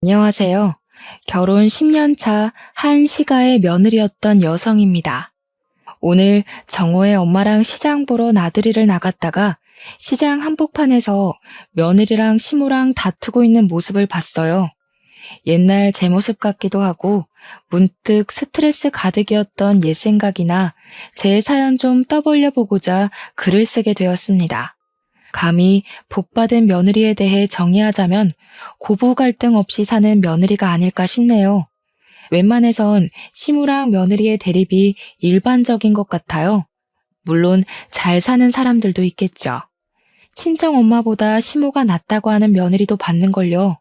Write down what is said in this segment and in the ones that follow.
안녕하세요. 결혼 10년 차 한 시가의 며느리였던 여성입니다. 오늘 정호의 엄마랑 시장 보러 나들이를 나갔다가 시장 한복판에서 며느리랑 시모랑 다투고 있는 모습을 봤어요. 옛날 제 모습 같기도 하고 문득 스트레스 가득이었던 옛 생각이나 제 사연 좀 떠벌려 보고자 글을 쓰게 되었습니다. 감히 복받은 며느리에 대해 정의하자면 고부 갈등 없이 사는 며느리가 아닐까 싶네요. 웬만해선 시무랑 며느리의 대립이 일반적인 것 같아요. 물론 잘 사는 사람들도 있겠죠. 친정 엄마보다 시모가 낫다고 하는 며느리도 봤는걸요.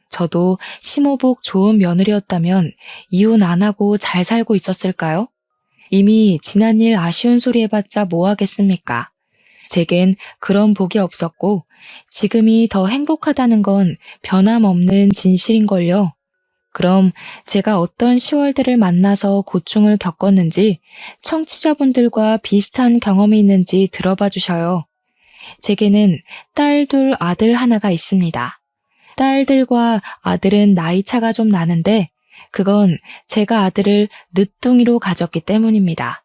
저도 시모복 좋은 며느리였다면 이혼 안 하고 잘 살고 있었을까요? 이미 지난 일 아쉬운 소리 해봤자 뭐 하겠습니까? 제겐 그런 복이 없었고 지금이 더 행복하다는 건 변함없는 진실인걸요. 그럼 제가 어떤 시월들을 만나서 고충을 겪었는지 청취자분들과 비슷한 경험이 있는지 들어봐 주셔요. 제게는 딸 둘 아들 하나가 있습니다. 딸들과 아들은 나이 차가 좀 나는데 그건 제가 아들을 늦둥이로 가졌기 때문입니다.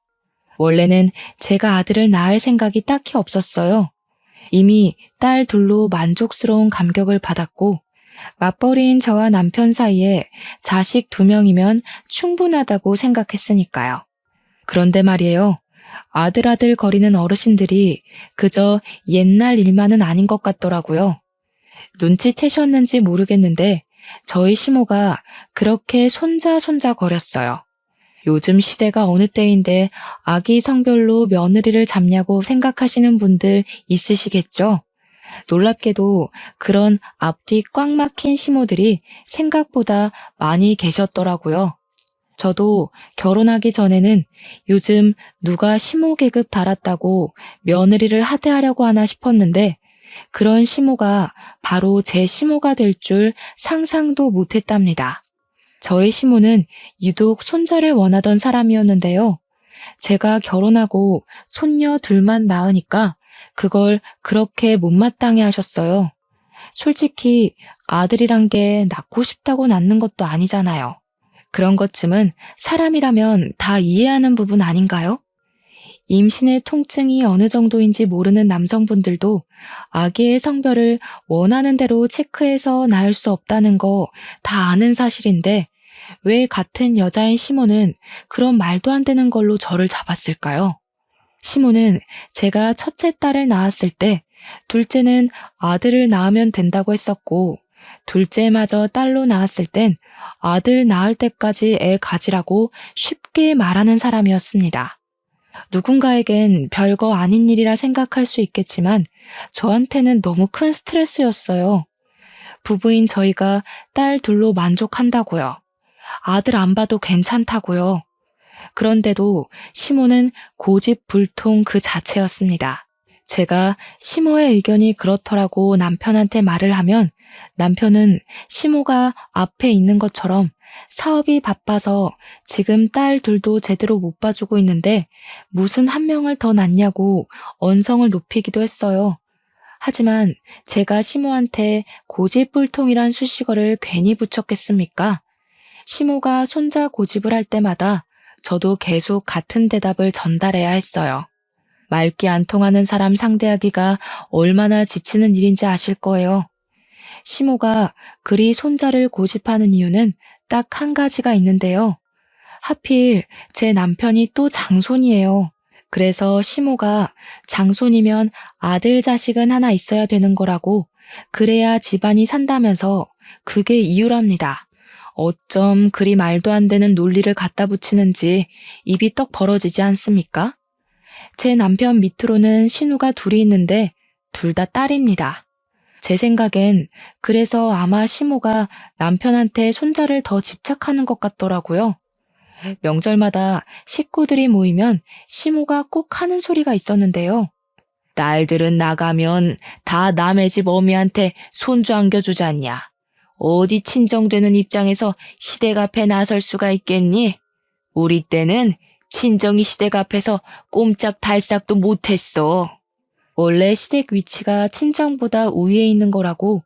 원래는 제가 아들을 낳을 생각이 딱히 없었어요. 이미 딸 둘로 만족스러운 감격을 받았고 맞벌이인 저와 남편 사이에 자식 2명이면 충분하다고 생각했으니까요. 그런데 말이에요. 아들 거리는 어르신들이 그저 옛날 일만은 아닌 것 같더라고요. 눈치채셨는지 모르겠는데 저희 시모가 그렇게 손자 거렸어요. 요즘 시대가 어느 때인데 아기 성별로 며느리를 잡냐고 생각하시는 분들 있으시겠죠? 놀랍게도 그런 앞뒤 꽉 막힌 시모들이 생각보다 많이 계셨더라고요. 저도 결혼하기 전에는 요즘 누가 시모 계급 달았다고 며느리를 하대하려고 하나 싶었는데 그런 시모가 바로 제 시모가 될 줄 상상도 못했답니다. 저의 시모는 유독 손자를 원하던 사람이었는데요. 제가 결혼하고 손녀 둘만 낳으니까 그걸 그렇게 못마땅해 하셨어요. 솔직히 아들이란 게 낳고 싶다고 낳는 것도 아니잖아요. 그런 것쯤은 사람이라면 다 이해하는 부분 아닌가요? 임신의 통증이 어느 정도인지 모르는 남성분들도 아기의 성별을 원하는 대로 체크해서 낳을 수 없다는 거 다 아는 사실인데 왜 같은 여자인 시모는 그런 말도 안 되는 걸로 저를 잡았을까요? 시모는 제가 첫째 딸을 낳았을 때 둘째는 아들을 낳으면 된다고 했었고 둘째마저 딸로 낳았을 땐 아들 낳을 때까지 애 가지라고 쉽게 말하는 사람이었습니다. 누군가에겐 별거 아닌 일이라 생각할 수 있겠지만 저한테는 너무 큰 스트레스였어요. 부부인 저희가 딸 둘로 만족한다고요. 아들 안 봐도 괜찮다고요. 그런데도 시모는 고집불통 그 자체였습니다. 제가 시모의 의견이 그렇더라고 남편한테 말을 하면 남편은 시모가 앞에 있는 것처럼 사업이 바빠서 지금 딸 둘도 제대로 못 봐주고 있는데 무슨 한 명을 더 낳냐고 언성을 높이기도 했어요. 하지만 제가 시모한테 고집불통이란 수식어를 괜히 붙였겠습니까? 시모가 손자 고집을 할 때마다 저도 계속 같은 대답을 전달해야 했어요. 말귀 안 통하는 사람 상대하기가 얼마나 지치는 일인지 아실 거예요. 시모가 그리 손자를 고집하는 이유는 딱 한 가지가 있는데요. 하필 제 남편이 또 장손이에요. 그래서 시모가 장손이면 아들 자식은 하나 있어야 되는 거라고 그래야 집안이 산다면서 그게 이유랍니다. 어쩜 그리 말도 안 되는 논리를 갖다 붙이는지 입이 떡 벌어지지 않습니까? 제 남편 밑으로는 신우가 둘이 있는데 둘 다 딸입니다. 제 생각엔 그래서 아마 시모가 남편한테 손자를 더 집착하는 것 같더라고요. 명절마다 식구들이 모이면 시모가 꼭 하는 소리가 있었는데요. 딸들은 나가면 다 남의 집 어미한테 손주 안겨주지 않냐. 어디 친정되는 입장에서 시댁 앞에 나설 수가 있겠니? 우리 때는 친정이 시댁 앞에서 꼼짝 달싹도 못했어. 원래 시댁 위치가 친정보다 우위에 있는 거라고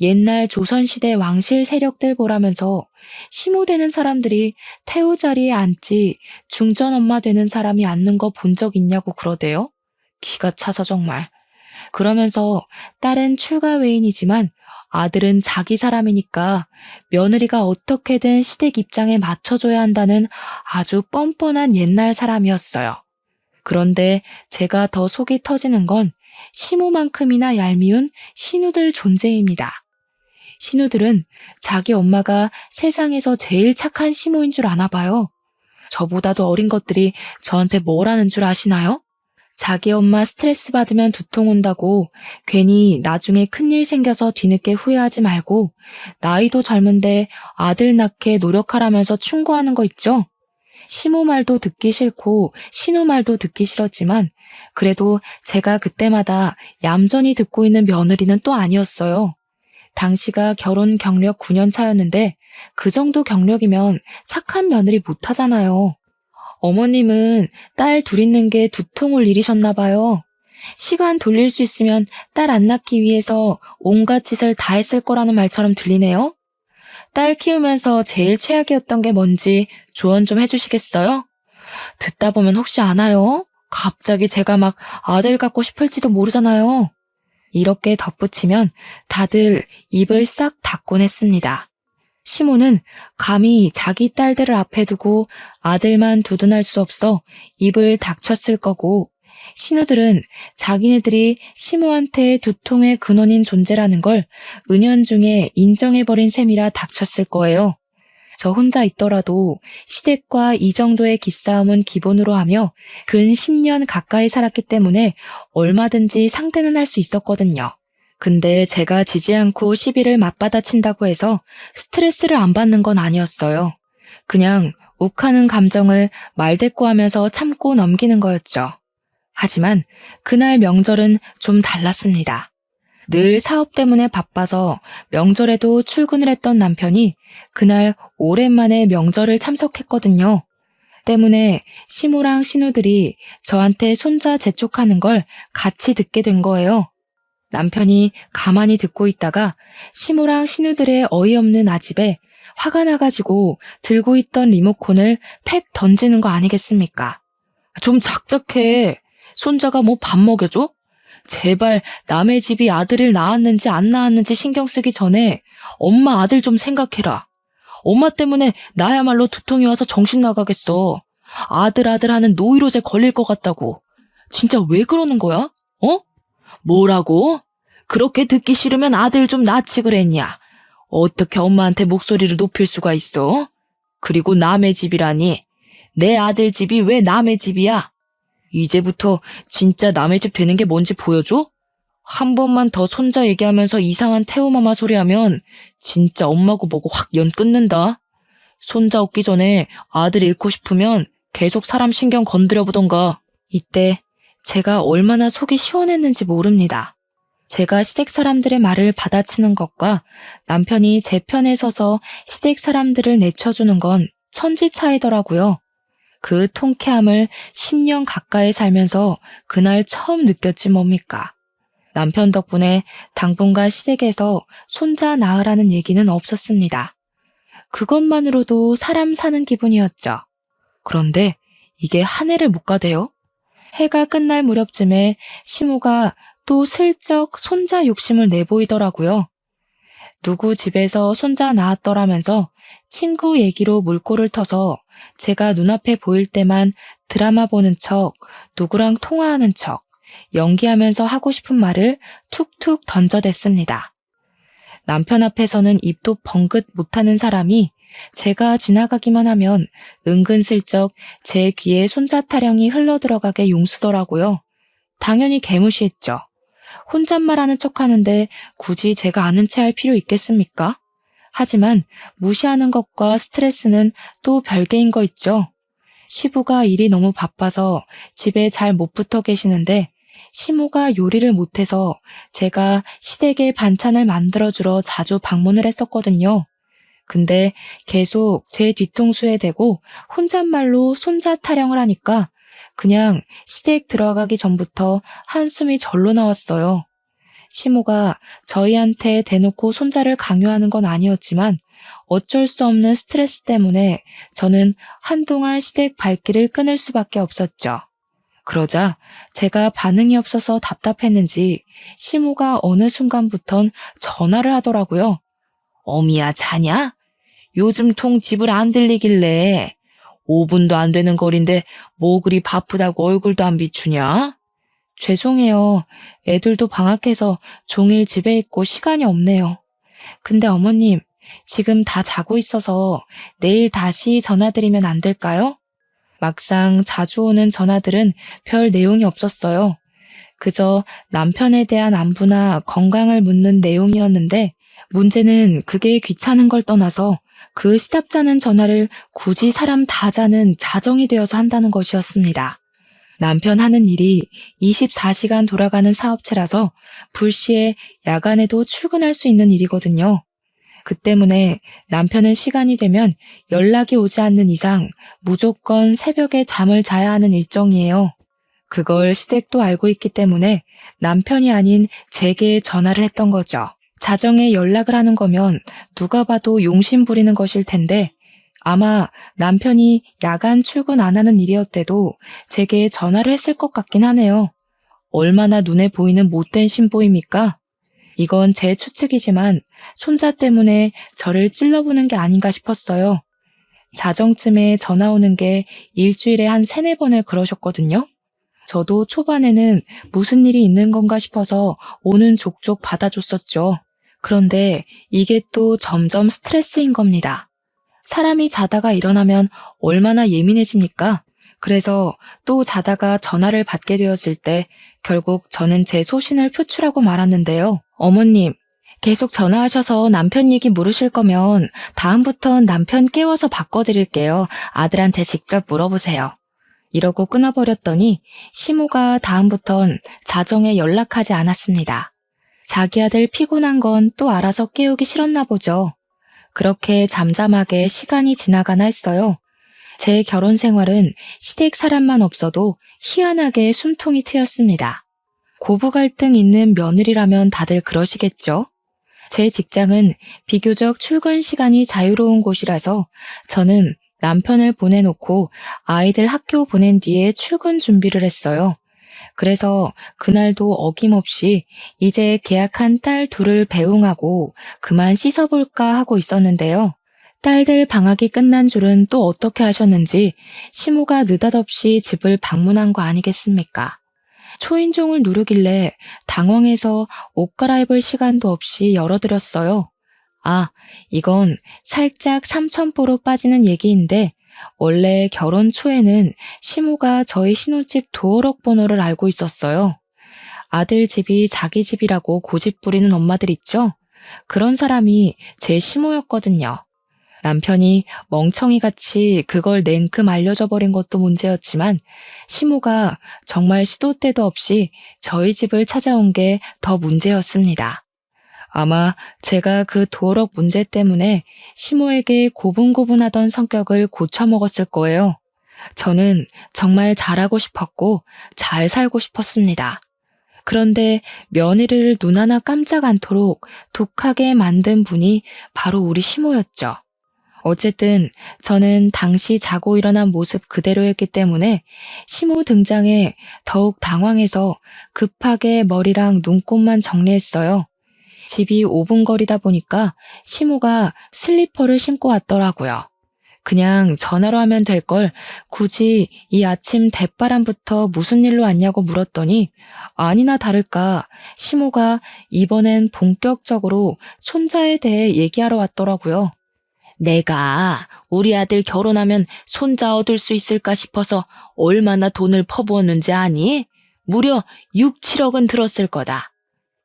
옛날 조선시대 왕실 세력들 보라면서 시모 되는 사람들이 태우 자리에 앉지 중전 엄마 되는 사람이 앉는 거 본 적 있냐고 그러대요. 기가 차서 정말. 그러면서 딸은 출가 외인이지만 아들은 자기 사람이니까 며느리가 어떻게든 시댁 입장에 맞춰줘야 한다는 아주 뻔뻔한 옛날 사람이었어요. 그런데 제가 더 속이 터지는 건 시모만큼이나 얄미운 신우들 존재입니다. 신우들은 자기 엄마가 세상에서 제일 착한 시모인 줄 아나 봐요. 저보다도 어린 것들이 저한테 뭘 하는 줄 아시나요? 자기 엄마 스트레스 받으면 두통 온다고 괜히 나중에 큰일 생겨서 뒤늦게 후회하지 말고 나이도 젊은데 아들 낳게 노력하라면서 충고하는 거 있죠? 시모 말도 듣기 싫고 신우 말도 듣기 싫었지만 그래도 제가 그때마다 얌전히 듣고 있는 며느리는 또 아니었어요. 당시가 결혼 경력 9년 차였는데 그 정도 경력이면 착한 며느리 못하잖아요. 어머님은 딸 둘 있는 게 두통을 일이셨나 봐요. 시간 돌릴 수 있으면 딸 안 낳기 위해서 온갖 짓을 다 했을 거라는 말처럼 들리네요. 딸 키우면서 제일 최악이었던 게 뭔지 조언 좀 해주시겠어요? 듣다 보면 혹시 아나요? 갑자기 제가 막 아들 갖고 싶을지도 모르잖아요. 이렇게 덧붙이면 다들 입을 싹 닫곤 했습니다. 시모는 감히 자기 딸들을 앞에 두고 아들만 두둔할 수 없어 입을 닥쳤을 거고, 신우들은 자기네들이 시모한테 두통의 근원인 존재라는 걸 은연중에 인정해버린 셈이라 닥쳤을 거예요. 저 혼자 있더라도 시댁과 이 정도의 기싸움은 기본으로 하며 근 10년 가까이 살았기 때문에 얼마든지 상대는 할 수 있었거든요. 근데 제가 지지 않고 시비를 맞받아친다고 해서 스트레스를 안 받는 건 아니었어요. 그냥 욱하는 감정을 말대꾸하면서 참고 넘기는 거였죠. 하지만 그날 명절은 좀 달랐습니다. 늘 사업 때문에 바빠서 명절에도 출근을 했던 남편이 그날 오랜만에 명절을 참석했거든요. 때문에 시모랑 신우들이 저한테 손자 재촉하는 걸 같이 듣게 된 거예요. 남편이 가만히 듣고 있다가 시모랑 신우들의 어이없는 아집에 화가 나가지고 들고 있던 리모컨을 팩 던지는 거 아니겠습니까? 좀 작작해. 손자가 뭐 밥 먹여줘? 제발 남의 집이 아들을 낳았는지 안 낳았는지 신경 쓰기 전에 엄마 아들 좀 생각해라. 엄마 때문에 나야말로 두통이 와서 정신 나가겠어. 아들 하는 노이로제 걸릴 것 같다고. 진짜 왜 그러는 거야? 어? 뭐라고? 그렇게 듣기 싫으면 아들 좀 낳지 그랬냐? 어떻게 엄마한테 목소리를 높일 수가 있어? 그리고 남의 집이라니. 내 아들 집이 왜 남의 집이야? 이제부터 진짜 남의 집 되는 게 뭔지 보여줘? 한 번만 더 손자 얘기하면서 이상한 태우마마 소리하면 진짜 엄마고 뭐고 확 연 끊는다. 손자 얻기 전에 아들 잃고 싶으면 계속 사람 신경 건드려보던가. 이때 제가 얼마나 속이 시원했는지 모릅니다. 제가 시댁 사람들의 말을 받아치는 것과 남편이 제 편에 서서 시댁 사람들을 내쳐주는 건 천지 차이더라고요. 그 통쾌함을 10년 가까이 살면서 그날 처음 느꼈지 뭡니까. 남편 덕분에 당분간 시댁에서 손자 낳으라는 얘기는 없었습니다. 그것만으로도 사람 사는 기분이었죠. 그런데 이게 한 해를 못 가대요. 해가 끝날 무렵쯤에 시모가 또 슬쩍 손자 욕심을 내보이더라고요. 누구 집에서 손자 낳았더라면서 친구 얘기로 물꼬를 터서 제가 눈앞에 보일 때만 드라마 보는 척, 누구랑 통화하는 척, 연기하면서 하고 싶은 말을 툭툭 던져댔습니다. 남편 앞에서는 입도 벙긋 못하는 사람이 제가 지나가기만 하면 은근슬쩍 제 귀에 손자 타령이 흘러들어가게 용수더라고요. 당연히 개무시했죠. 혼잣말하는 척하는데 굳이 제가 아는 체 할 필요 있겠습니까? 하지만 무시하는 것과 스트레스는 또 별개인 거 있죠. 시부가 일이 너무 바빠서 집에 잘 못 붙어 계시는데 시모가 요리를 못해서 제가 시댁에 반찬을 만들어주러 자주 방문을 했었거든요. 근데 계속 제 뒤통수에 대고 혼잣말로 손자 타령을 하니까 그냥 시댁 들어가기 전부터 한숨이 절로 나왔어요. 시모가 저희한테 대놓고 손자를 강요하는 건 아니었지만 어쩔 수 없는 스트레스 때문에 저는 한동안 시댁 발길을 끊을 수밖에 없었죠. 그러자 제가 반응이 없어서 답답했는지 시모가 어느 순간부턴 전화를 하더라고요. 어미야, 자냐? 요즘 통 집을 안 들리길래 5분도 안 되는 거리인데 뭐 그리 바쁘다고 얼굴도 안 비추냐? 죄송해요. 애들도 방학해서 종일 집에 있고 시간이 없네요. 근데 어머님, 지금 다 자고 있어서 내일 다시 전화드리면 안 될까요? 막상 자주 오는 전화들은 별 내용이 없었어요. 그저 남편에 대한 안부나 건강을 묻는 내용이었는데 문제는 그게 귀찮은 걸 떠나서 그 시답잖은 전화를 굳이 사람 다 자는 자정이 되어서 한다는 것이었습니다. 남편 하는 일이 24시간 돌아가는 사업체라서 불시에 야간에도 출근할 수 있는 일이거든요. 그 때문에 남편은 시간이 되면 연락이 오지 않는 이상 무조건 새벽에 잠을 자야 하는 일정이에요. 그걸 시댁도 알고 있기 때문에 남편이 아닌 제게 전화를 했던 거죠. 자정에 연락을 하는 거면 누가 봐도 용심 부리는 것일 텐데 아마 남편이 야간 출근 안 하는 일이었대도 제게 전화를 했을 것 같긴 하네요. 얼마나 눈에 보이는 못된 신보입니까? 이건 제 추측이지만 손자 때문에 저를 찔러보는 게 아닌가 싶었어요. 자정쯤에 전화 오는 게 일주일에 한 3-4번을 그러셨거든요. 저도 초반에는 무슨 일이 있는 건가 싶어서 오는 족족 받아줬었죠. 그런데 이게 또 점점 스트레스인 겁니다. 사람이 자다가 일어나면 얼마나 예민해집니까? 그래서 또 자다가 전화를 받게 되었을 때 결국 저는 제 소신을 표출하고 말았는데요. 어머님, 계속 전화하셔서 남편 얘기 물으실 거면 다음부턴 남편 깨워서 바꿔드릴게요. 아들한테 직접 물어보세요. 이러고 끊어버렸더니 시모가 다음부턴 자정에 연락하지 않았습니다. 자기 아들 피곤한 건 또 알아서 깨우기 싫었나 보죠. 그렇게 잠잠하게 시간이 지나가나 했어요. 제 결혼 생활은 시댁 사람만 없어도 희한하게 숨통이 트였습니다. 고부 갈등 있는 며느리라면 다들 그러시겠죠? 제 직장은 비교적 출근 시간이 자유로운 곳이라서 저는 남편을 보내놓고 아이들 학교 보낸 뒤에 출근 준비를 했어요. 그래서 그날도 어김없이 이제 계약한 딸 둘을 배웅하고 그만 씻어볼까 하고 있었는데요. 딸들 방학이 끝난 줄은 또 어떻게 하셨는지 시모가 느닷없이 집을 방문한 거 아니겠습니까? 초인종을 누르길래 당황해서 옷 갈아입을 시간도 없이 열어드렸어요. 아, 이건 살짝 삼천포로 빠지는 얘기인데 원래 결혼 초에는 시모가 저희 신혼집 도어록 번호를 알고 있었어요. 아들 집이 자기 집이라고 고집 부리는 엄마들 있죠? 그런 사람이 제 시모였거든요. 남편이 멍청이같이 그걸 냉큼 알려줘 버린 것도 문제였지만 시모가 정말 시도 때도 없이 저희 집을 찾아온 게 더 문제였습니다. 아마 제가 그 도어록 문제 때문에 시모에게 고분고분하던 성격을 고쳐먹었을 거예요. 저는 정말 잘하고 싶었고 잘 살고 싶었습니다. 그런데 며느리를 눈 하나 깜짝 않도록 독하게 만든 분이 바로 우리 시모였죠. 어쨌든 저는 당시 자고 일어난 모습 그대로였기 때문에 시모 등장에 더욱 당황해서 급하게 머리랑 눈곱만 정리했어요. 집이 5분 거리다 보니까 시모가 슬리퍼를 신고 왔더라고요. 그냥 전화로 하면 될 걸 굳이 이 아침 대바람부터 무슨 일로 왔냐고 물었더니 아니나 다를까 시모가 이번엔 본격적으로 손자에 대해 얘기하러 왔더라고요. 내가 우리 아들 결혼하면 손자 얻을 수 있을까 싶어서 얼마나 돈을 퍼부었는지 아니? 무려 6-7억은 들었을 거다.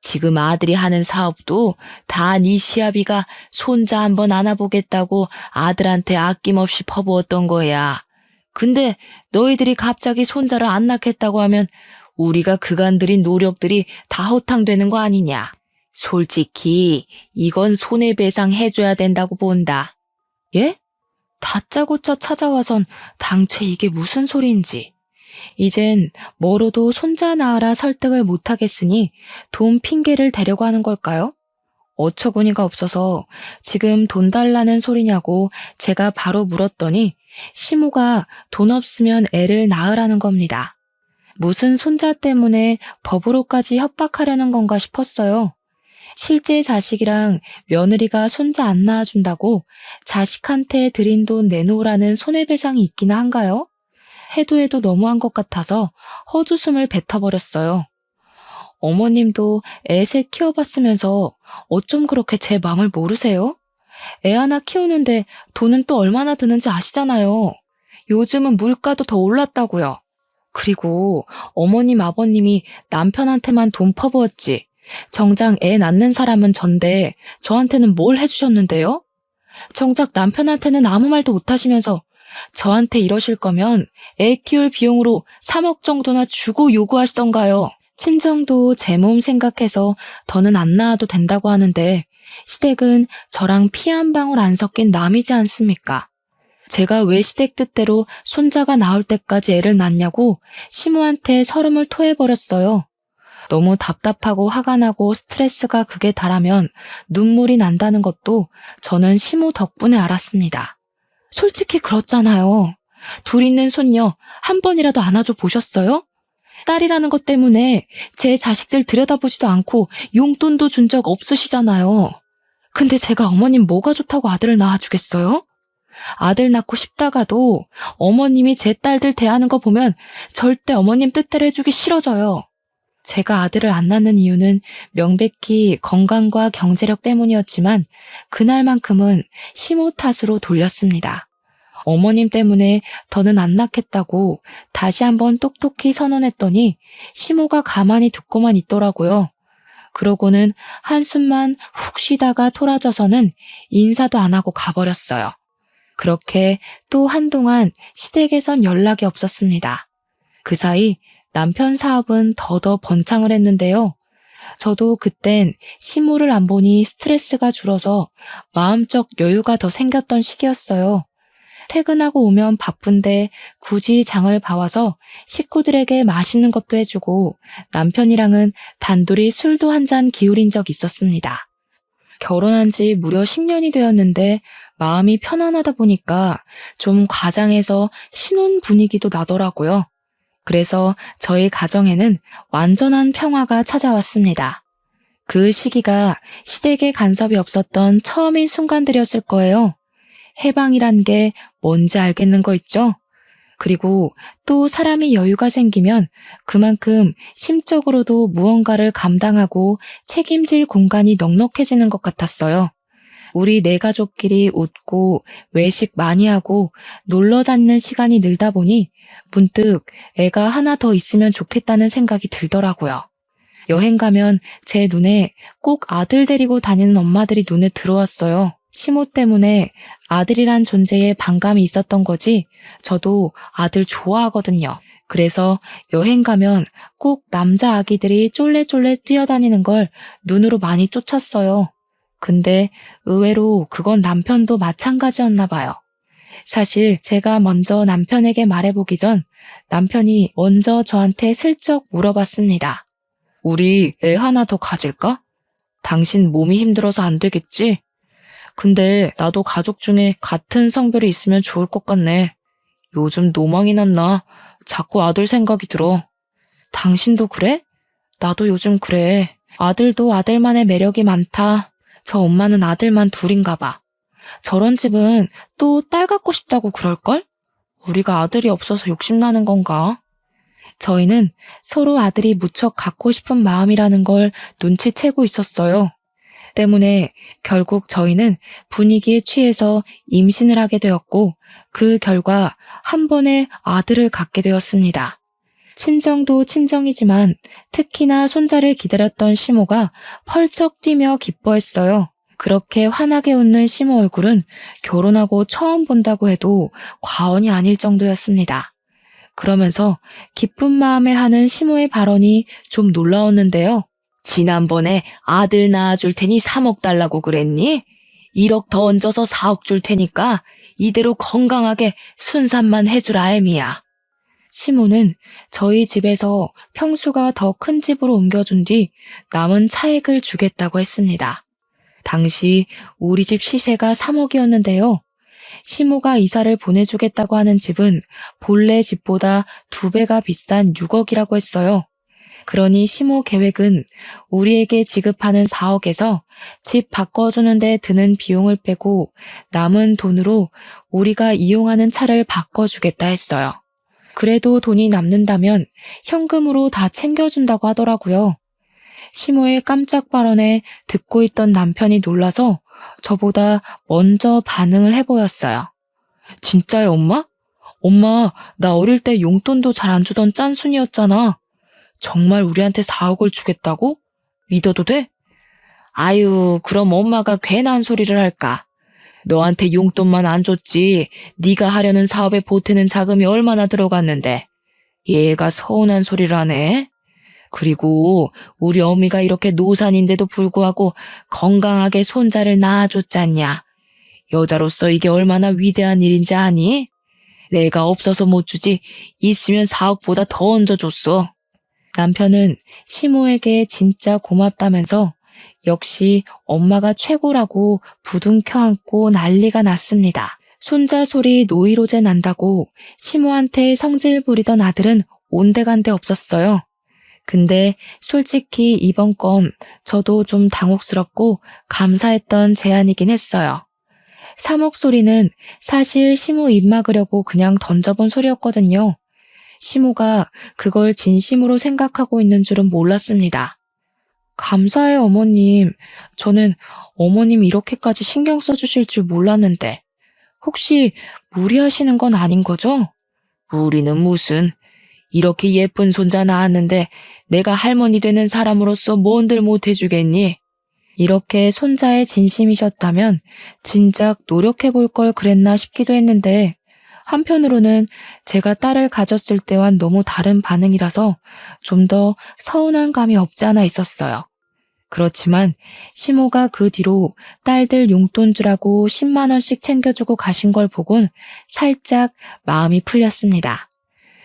지금 아들이 하는 사업도 다 네 시아비가 손자 한번 안아보겠다고 아들한테 아낌없이 퍼부었던 거야. 근데 너희들이 갑자기 손자를 안 낳겠다고 하면 우리가 그간 들인 노력들이 다 허탕되는 거 아니냐. 솔직히 이건 손해배상 해줘야 된다고 본다. 예? 다짜고짜 찾아와선 당최 이게 무슨 소리인지. 이젠 뭐로도 손자 낳으라 설득을 못하겠으니 돈 핑계를 대려고 하는 걸까요? 어처구니가 없어서 지금 돈 달라는 소리냐고 제가 바로 물었더니 시모가 돈 없으면 애를 낳으라는 겁니다. 무슨 손자 때문에 법으로까지 협박하려는 건가 싶었어요. 실제 자식이랑 며느리가 손자 안 낳아준다고 자식한테 드린 돈 내놓으라는 손해배상이 있긴 한가요? 해도 해도 너무한 것 같아서 헛웃음을 뱉어버렸어요. 어머님도 애 셋 키워봤으면서 어쩜 그렇게 제 마음을 모르세요? 애 하나 키우는데 돈은 또 얼마나 드는지 아시잖아요. 요즘은 물가도 더 올랐다고요. 그리고 어머님 아버님이 남편한테만 돈 퍼부었지. 정작 애 낳는 사람은 전데 저한테는 뭘 해주셨는데요? 정작 남편한테는 아무 말도 못하시면서 저한테 이러실 거면 애 키울 비용으로 3억 정도나 주고 요구하시던가요. 친정도 제 몸 생각해서 더는 안 낳아도 된다고 하는데 시댁은 저랑 피 한 방울 안 섞인 남이지 않습니까? 제가 왜 시댁 뜻대로 손자가 나올 때까지 애를 낳냐고 시모한테 서름을 토해버렸어요. 너무 답답하고 화가 나고 스트레스가 극에 달하면 눈물이 난다는 것도 저는 시모 덕분에 알았습니다. 솔직히 그렇잖아요. 둘 있는 손녀 한 번이라도 안아줘 보셨어요? 딸이라는 것 때문에 제 자식들 들여다보지도 않고 용돈도 준 적 없으시잖아요. 근데 제가 어머님 뭐가 좋다고 아들을 낳아주겠어요? 아들 낳고 싶다가도 어머님이 제 딸들 대하는 거 보면 절대 어머님 뜻대로 해주기 싫어져요. 제가 아들을 안 낳는 이유는 명백히 건강과 경제력 때문이었지만 그날만큼은 시모 탓으로 돌렸습니다. 어머님 때문에 더는 안 낳겠다고 다시 한번 똑똑히 선언했더니 시모가 가만히 듣고만 있더라고요. 그러고는 한숨만 훅 쉬다가 토라져서는 인사도 안 하고 가버렸어요. 그렇게 또 한동안 시댁에선 연락이 없었습니다. 그 사이 남편 사업은 더더 번창을 했는데요. 저도 그땐 시모를 안 보니 스트레스가 줄어서 마음적 여유가 더 생겼던 시기였어요. 퇴근하고 오면 바쁜데 굳이 장을 봐와서 식구들에게 맛있는 것도 해주고 남편이랑은 단둘이 술도 한 잔 기울인 적 있었습니다. 결혼한 지 무려 10년이 되었는데 마음이 편안하다 보니까 좀 과장해서 신혼 분위기도 나더라고요. 그래서 저희 가정에는 완전한 평화가 찾아왔습니다. 그 시기가 시댁에 간섭이 없었던 처음인 순간들이었을 거예요. 해방이란 게 뭔지 알겠는 거 있죠? 그리고 또 사람이 여유가 생기면 그만큼 심적으로도 무언가를 감당하고 책임질 공간이 넉넉해지는 것 같았어요. 우리 네 가족끼리 웃고 외식 많이 하고 놀러 다니는 시간이 늘다 보니 문득 애가 하나 더 있으면 좋겠다는 생각이 들더라고요. 여행 가면 제 눈에 꼭 아들 데리고 다니는 엄마들이 눈에 들어왔어요. 시모 때문에 아들이란 존재에 반감이 있었던 거지 저도 아들 좋아하거든요. 그래서 여행 가면 꼭 남자 아기들이 쫄래쫄래 뛰어다니는 걸 눈으로 많이 쫓았어요. 근데 의외로 그건 남편도 마찬가지였나 봐요. 사실 제가 먼저 남편에게 말해보기 전 남편이 먼저 저한테 슬쩍 물어봤습니다. 우리 애 하나 더 가질까? 당신 몸이 힘들어서 안 되겠지? 근데 나도 가족 중에 같은 성별이 있으면 좋을 것 같네. 요즘 노망이 났나? 자꾸 아들 생각이 들어. 당신도 그래? 나도 요즘 그래. 아들도 아들만의 매력이 많다. 저 엄마는 아들만 둘인가 봐. 저런 집은 또 딸 갖고 싶다고 그럴걸? 우리가 아들이 없어서 욕심나는 건가? 저희는 서로 아들이 무척 갖고 싶은 마음이라는 걸 눈치채고 있었어요. 때문에 결국 저희는 분위기에 취해서 임신을 하게 되었고 그 결과 한 번에 아들을 갖게 되었습니다. 친정도 친정이지만 특히나 손자를 기다렸던 시모가 펄쩍 뛰며 기뻐했어요. 그렇게 환하게 웃는 시모 얼굴은 결혼하고 처음 본다고 해도 과언이 아닐 정도였습니다. 그러면서 기쁜 마음에 하는 시모의 발언이 좀 놀라웠는데요. 지난번에 아들 낳아줄 테니 3억 달라고 그랬니? 1억 더 얹어서 4억 줄 테니까 이대로 건강하게 순산만 해주라 애미야. 시모는 저희 집에서 평수가 더 큰 집으로 옮겨준 뒤 남은 차액을 주겠다고 했습니다. 당시 우리 집 시세가 3억이었는데요. 시모가 이사를 보내주겠다고 하는 집은 본래 집보다 2배가 비싼 6억이라고 했어요. 그러니 시모 계획은 우리에게 지급하는 4억에서 집 바꿔주는데 드는 비용을 빼고 남은 돈으로 우리가 이용하는 차를 바꿔주겠다 했어요. 그래도 돈이 남는다면 현금으로 다 챙겨준다고 하더라고요. 시모의 깜짝 발언에 듣고 있던 남편이 놀라서 저보다 먼저 반응을 해보였어요. 진짜요, 엄마? 엄마, 나 어릴 때 용돈도 잘 안 주던 짠순이었잖아. 정말 우리한테 4억을 주겠다고? 믿어도 돼? 아유, 그럼 엄마가 괜한 소리를 할까? 너한테 용돈만 안 줬지 네가 하려는 사업에 보태는 자금이 얼마나 들어갔는데 얘가 서운한 소리를 하네. 그리고 우리 어미가 이렇게 노산인데도 불구하고 건강하게 손자를 낳아줬잖냐. 여자로서 이게 얼마나 위대한 일인지 아니? 내가 없어서 못 주지 있으면 4억보다 더 얹어줬어. 남편은 시모에게 진짜 고맙다면서 역시 엄마가 최고라고 부둥켜 안고 난리가 났습니다. 손자 소리 노이로제 난다고 시모한테 성질 부리던 아들은 온데간데 없었어요. 근데 솔직히 이번 건 저도 좀 당혹스럽고 감사했던 제안이긴 했어요. 3억 소리는 사실 시모 입 막으려고 그냥 던져본 소리였거든요. 시모가 그걸 진심으로 생각하고 있는 줄은 몰랐습니다. 감사해요, 어머님. 저는 어머님 이렇게까지 신경 써주실 줄 몰랐는데 혹시 무리하시는 건 아닌 거죠? 무리는 무슨. 이렇게 예쁜 손자 낳았는데 내가 할머니 되는 사람으로서 뭔들 못해주겠니? 이렇게 손자의 진심이셨다면 진작 노력해볼 걸 그랬나 싶기도 했는데 한편으로는 제가 딸을 가졌을 때와는 너무 다른 반응이라서 좀 더 서운한 감이 없지 않아 있었어요. 그렇지만 시모가 그 뒤로 딸들 용돈 주라고 10만 원씩 챙겨주고 가신 걸 보곤 살짝 마음이 풀렸습니다.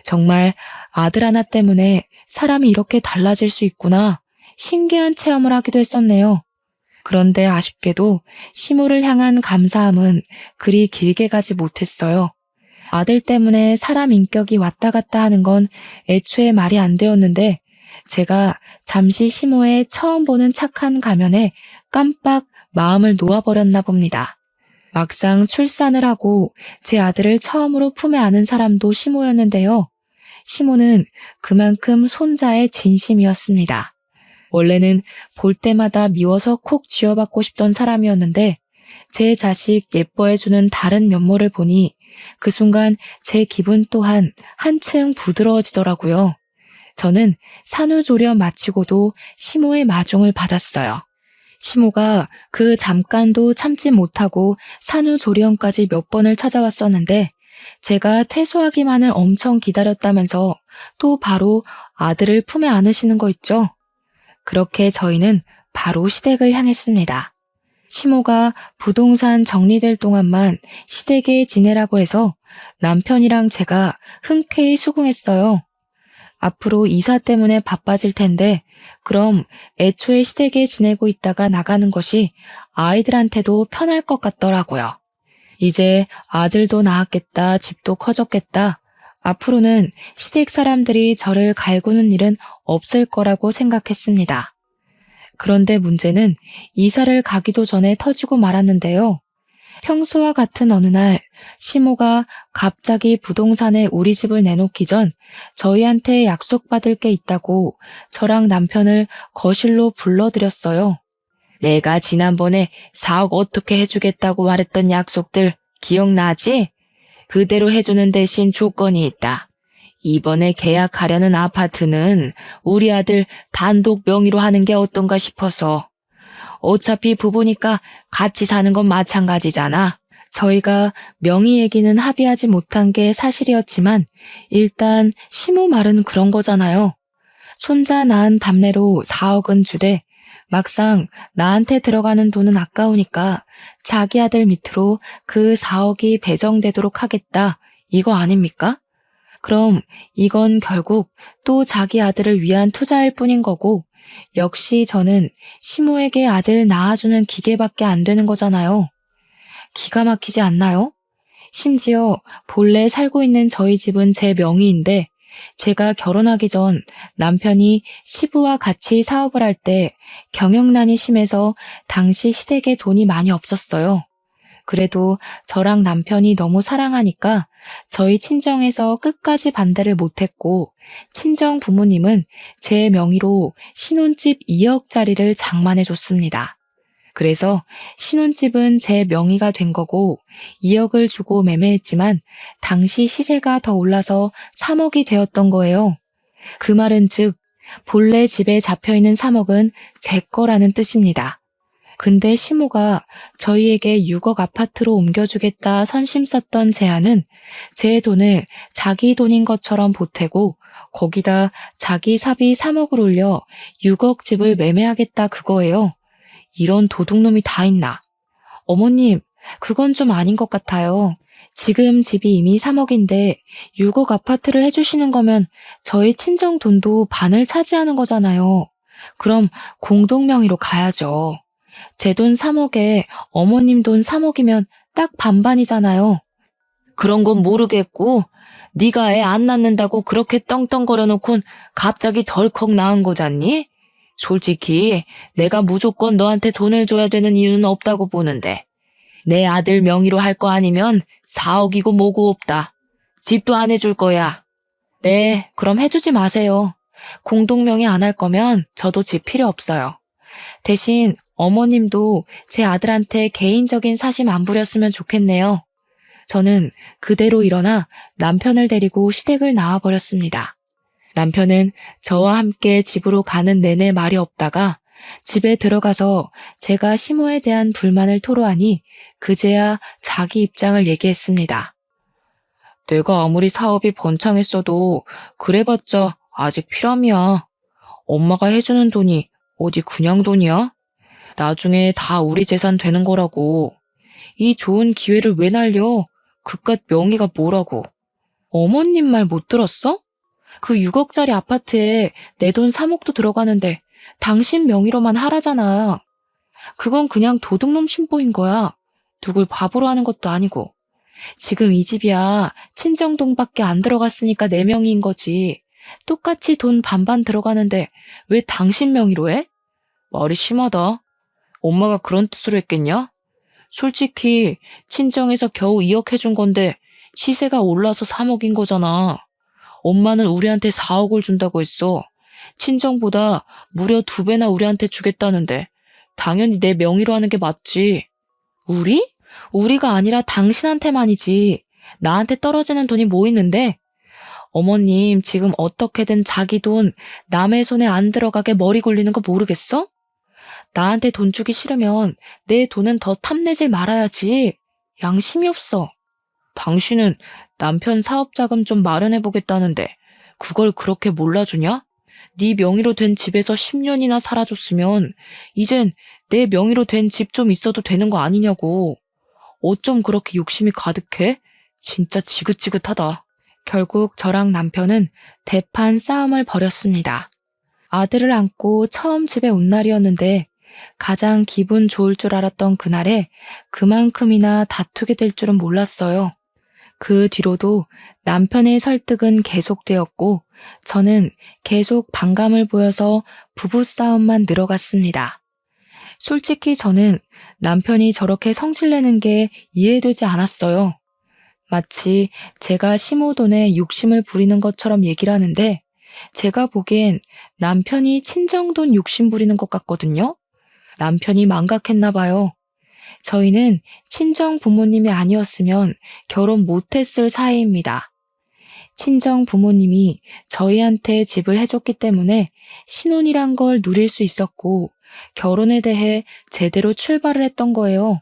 정말 아들 하나 때문에 사람이 이렇게 달라질 수 있구나 신기한 체험을 하기도 했었네요. 그런데 아쉽게도 시모를 향한 감사함은 그리 길게 가지 못했어요. 아들 때문에 사람 인격이 왔다 갔다 하는 건 애초에 말이 안 되었는데 제가 잠시 시모의 처음 보는 착한 가면에 깜빡 마음을 놓아버렸나 봅니다. 막상 출산을 하고 제 아들을 처음으로 품에 안은 사람도 시모였는데요. 시모는 그만큼 손자의 진심이었습니다. 원래는 볼 때마다 미워서 콕 쥐어받고 싶던 사람이었는데 제 자식 예뻐해주는 다른 면모를 보니 그 순간 제 기분 또한 한층 부드러워지더라고요. 저는 산후조리원 마치고도 시모의 마중을 받았어요. 시모가 그 잠깐도 참지 못하고 산후조리원까지 몇 번을 찾아왔었는데 제가 퇴소하기만을 엄청 기다렸다면서 또 바로 아들을 품에 안으시는 거 있죠? 그렇게 저희는 바로 시댁을 향했습니다. 시모가 부동산 정리될 동안만 시댁에 지내라고 해서 남편이랑 제가 흔쾌히 수긍했어요. 앞으로 이사 때문에 바빠질 텐데 그럼 애초에 시댁에 지내고 있다가 나가는 것이 아이들한테도 편할 것 같더라고요. 이제 아들도 낳았겠다, 집도 커졌겠다. 앞으로는 시댁 사람들이 저를 갈구는 일은 없을 거라고 생각했습니다. 그런데 문제는 이사를 가기도 전에 터지고 말았는데요. 평소와 같은 어느 날 시모가 갑자기 부동산에 우리 집을 내놓기 전 저희한테 약속받을 게 있다고 저랑 남편을 거실로 불러들였어요. 내가 지난번에 4억 어떻게 해주겠다고 말했던 약속들 기억나지? 그대로 해주는 대신 조건이 있다. 이번에 계약하려는 아파트는 우리 아들 단독 명의로 하는 게 어떤가 싶어서. 어차피 부부니까 같이 사는 건 마찬가지잖아. 저희가 명의 얘기는 합의하지 못한 게 사실이었지만 일단 시모 말은 그런 거잖아요. 손자 낳은 답례로 4억은 주되 막상 나한테 들어가는 돈은 아까우니까 자기 아들 밑으로 그 4억이 배정되도록 하겠다. 이거 아닙니까? 그럼 이건 결국 또 자기 아들을 위한 투자일 뿐인 거고, 역시 저는 시모에게 아들 낳아주는 기계밖에 안 되는 거잖아요. 기가 막히지 않나요? 심지어 본래 살고 있는 저희 집은 제 명의인데 제가 결혼하기 전 남편이 시부와 같이 사업을 할 때 경영난이 심해서 당시 시댁에 돈이 많이 없었어요. 그래도 저랑 남편이 너무 사랑하니까 저희 친정에서 끝까지 반대를 못했고 친정 부모님은 제 명의로 신혼집 2억짜리를 장만해줬습니다. 그래서 신혼집은 제 명의가 된 거고 2억을 주고 매매했지만 당시 시세가 더 올라서 3억이 되었던 거예요. 그 말은 즉 본래 집에 잡혀있는 3억은 제 거라는 뜻입니다. 근데 시모가 저희에게 6억 아파트로 옮겨주겠다 선심 썼던 제안은 제 돈을 자기 돈인 것처럼 보태고 거기다 자기 사비 3억을 올려 6억 집을 매매하겠다 그거예요. 이런 도둑놈이 다 있나. 어머님, 그건 좀 아닌 것 같아요. 지금 집이 이미 3억인데 6억 아파트를 해주시는 거면 저희 친정 돈도 반을 차지하는 거잖아요. 그럼 공동 명의로 가야죠. 제 돈 3억에 어머님 돈 3억이면 딱 반반이잖아요. 그런 건 모르겠고 네가 애 안 낳는다고 그렇게 떵떵거려 놓곤 갑자기 덜컥 낳은 거잖니? 솔직히 내가 무조건 너한테 돈을 줘야 되는 이유는 없다고 보는데 내 아들 명의로 할 거 아니면 4억이고 뭐고 없다. 집도 안 해줄 거야. 네, 그럼 해주지 마세요. 공동명의 안 할 거면 저도 집 필요 없어요. 대신 어머님도 제 아들한테 개인적인 사심 안 부렸으면 좋겠네요. 저는 그대로 일어나 남편을 데리고 시댁을 나와버렸습니다. 남편은 저와 함께 집으로 가는 내내 말이 없다가 집에 들어가서 제가 시모에 대한 불만을 토로하니 그제야 자기 입장을 얘기했습니다. 내가 아무리 사업이 번창했어도 그래봤자 아직 피람이야. 엄마가 해주는 돈이 어디 그냥 돈이야? 나중에 다 우리 재산 되는 거라고. 이 좋은 기회를 왜 날려? 그깟 명의가 뭐라고. 어머님 말 못 들었어? 그 6억짜리 아파트에 내 돈 3억도 들어가는데 당신 명의로만 하라잖아. 그건 그냥 도둑놈 심보인 거야. 누굴 바보로 하는 것도 아니고. 지금 이 집이야 친정돈밖에 안 들어갔으니까 내 명의인 거지. 똑같이 돈 반반 들어가는데 왜 당신 명의로 해? 말이 심하다. 엄마가 그런 뜻으로 했겠냐? 솔직히 친정에서 겨우 2억 해준 건데 시세가 올라서 3억인 거잖아. 엄마는 우리한테 4억을 준다고 했어. 친정보다 무려 2배나 우리한테 주겠다는데 당연히 내 명의로 하는 게 맞지. 우리? 우리가 아니라 당신한테만이지. 나한테 떨어지는 돈이 뭐 있는데? 어머님 지금 어떻게든 자기 돈 남의 손에 안 들어가게 머리 굴리는 거 모르겠어? 나한테 돈 주기 싫으면 내 돈은 더 탐내질 말아야지. 양심이 없어. 당신은 남편 사업자금 좀 마련해보겠다는데 그걸 그렇게 몰라주냐? 네 명의로 된 집에서 10년이나 살아줬으면 이젠 내 명의로 된 집 좀 있어도 되는 거 아니냐고. 어쩜 그렇게 욕심이 가득해? 진짜 지긋지긋하다. 결국 저랑 남편은 대판 싸움을 벌였습니다. 아들을 안고 처음 집에 온 날이었는데 가장 기분 좋을 줄 알았던 그날에 그만큼이나 다투게 될 줄은 몰랐어요. 그 뒤로도 남편의 설득은 계속되었고 저는 계속 반감을 보여서 부부싸움만 늘어갔습니다. 솔직히 저는 남편이 저렇게 성질내는 게 이해되지 않았어요. 마치 제가 시모 돈에 욕심을 부리는 것처럼 얘기를 하는데 제가 보기엔 남편이 친정돈 욕심 부리는 것 같거든요. 남편이 망각했나 봐요. 저희는 친정 부모님이 아니었으면 결혼 못했을 사이입니다. 친정 부모님이 저희한테 집을 해줬기 때문에 신혼이란 걸 누릴 수 있었고 결혼에 대해 제대로 출발을 했던 거예요.